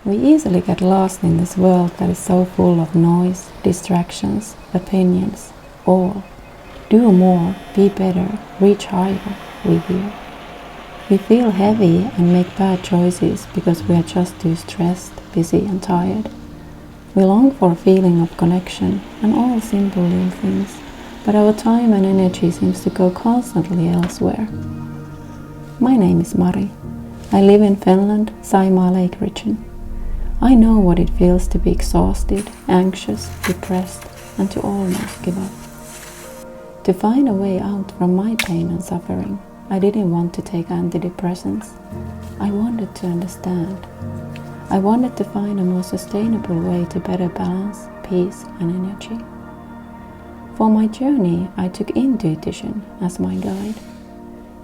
We easily get lost in this world that is so full of noise, distractions, opinions, all. Do more, be better, reach higher, we hear. We feel heavy and make bad choices because we are just too stressed, busy and tired. We long for a feeling of connection and all simple little things, but our time and energy seems to go constantly elsewhere. My name is Mari. I live in Finland, SaimaaLife region. I know what it feels to be exhausted, anxious, depressed, and to almost give up. To find a way out from my pain and suffering, I didn't want to take antidepressants. I wanted to understand. I wanted to find a more sustainable way to better balance, peace, and energy. For my journey, I took intuition as my guide.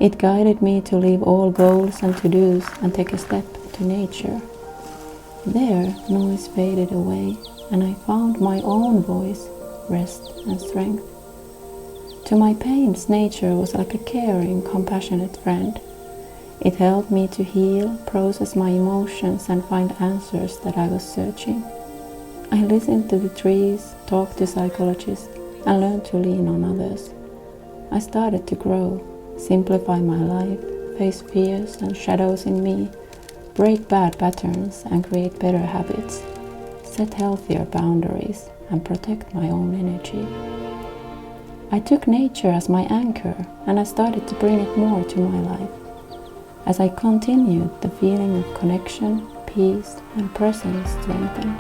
It guided me to leave all goals and to-dos and take a step to nature. There, noise faded away, and I found my own voice, rest and strength. To my pains, nature was like a caring, compassionate friend. It helped me to heal, process my emotions, and find answers that I was searching. I listened to the trees, talked to psychologists, and learned to lean on others. I started to grow, simplify my life, face fears and shadows in me, break bad patterns and create better habits, set healthier boundaries, and protect my own energy. I took nature as my anchor and I started to bring it more to my life. As I continued, the feeling of connection, peace, and presence strengthened.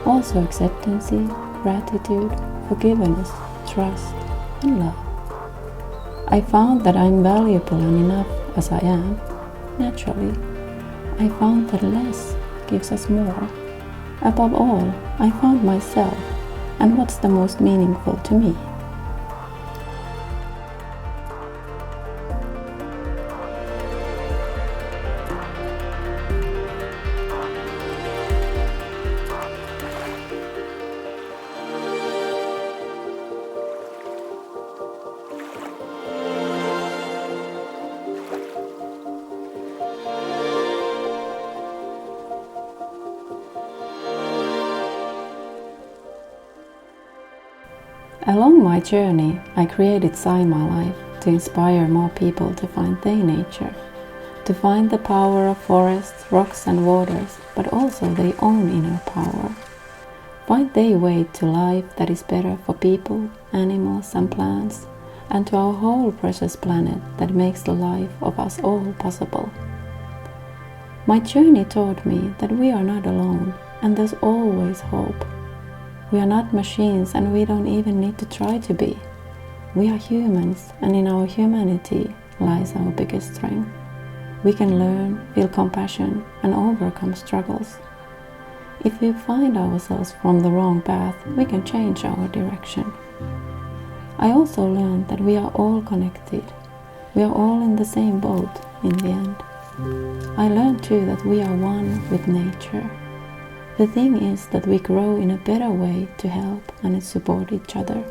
Also acceptance, gratitude, forgiveness, trust, and love. I found that I'm valuable and enough as I am, naturally. I found that less gives us more. Above all, I found myself and what's the most meaningful to me. Along my journey, I created SaimaaLife to inspire more people to find their nature, to find the power of forests, rocks and waters, but also their own inner power. Find their way to life that is better for people, animals and plants, and to our whole precious planet that makes the life of us all possible. My journey taught me that we are not alone and there's always hope. We are not machines and we don't even need to try to be. We are humans and in our humanity lies our biggest strength. We can learn, feel compassion and overcome struggles. If we find ourselves from the wrong path, we can change our direction. I also learned that we are all connected. We are all in the same boat in the end. I learned too that we are one with nature. The thing is that we grow in a better way to help and support each other.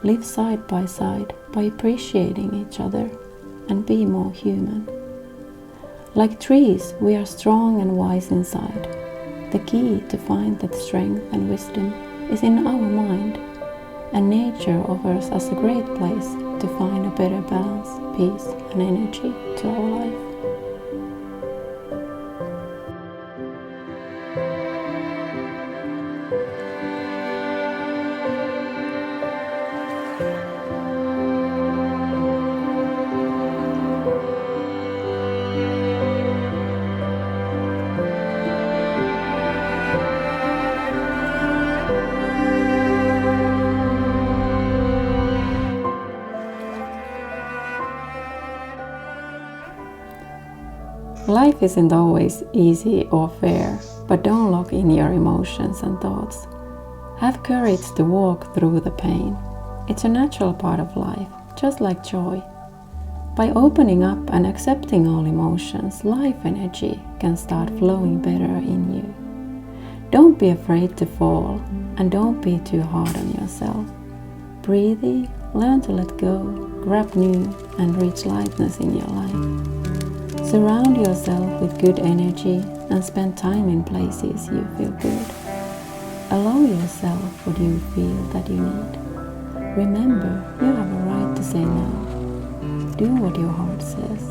Live side by appreciating each other and be more human. Like trees, we are strong and wise inside. The key to find that strength and wisdom is in our mind, and nature offers us a great place to find a better balance, peace and energy to our life. Life isn't always easy or fair, but don't lock in your emotions and thoughts. Have courage to walk through the pain. It's a natural part of life, just like joy. By opening up and accepting all emotions, life energy can start flowing better in you. Don't be afraid to fall, and don't be too hard on yourself. Breathe, learn to let go, grab new, and reach lightness in your life. Surround yourself with good energy and spend time in places you feel good. Allow yourself what you feel that you need. Remember, you have a right to say no. Do what your heart says.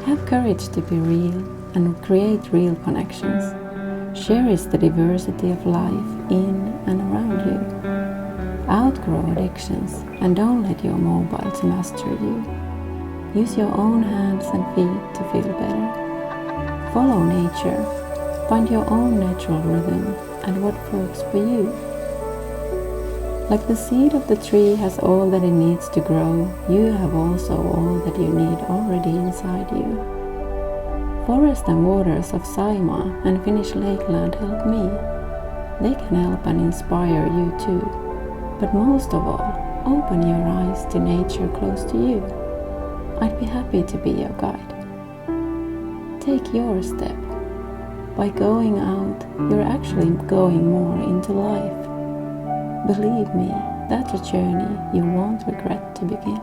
Have courage to be real and create real connections. Cherish the diversity of life in and around you. Outgrow addictions and don't let your mobiles master you. Use your own hands and feet to feel better. Follow nature. Find your own natural rhythm and what works for you. Like the seed of the tree has all that it needs to grow, you have also all that you need already inside you. Forest and waters of Saimaa and Finnish Lakeland help me. They can help and inspire you too. But most of all, open your eyes to nature close to you. I'd be happy to be your guide. Take your step. By going out, you're actually going more into life. Believe me, that's a journey you won't regret to begin.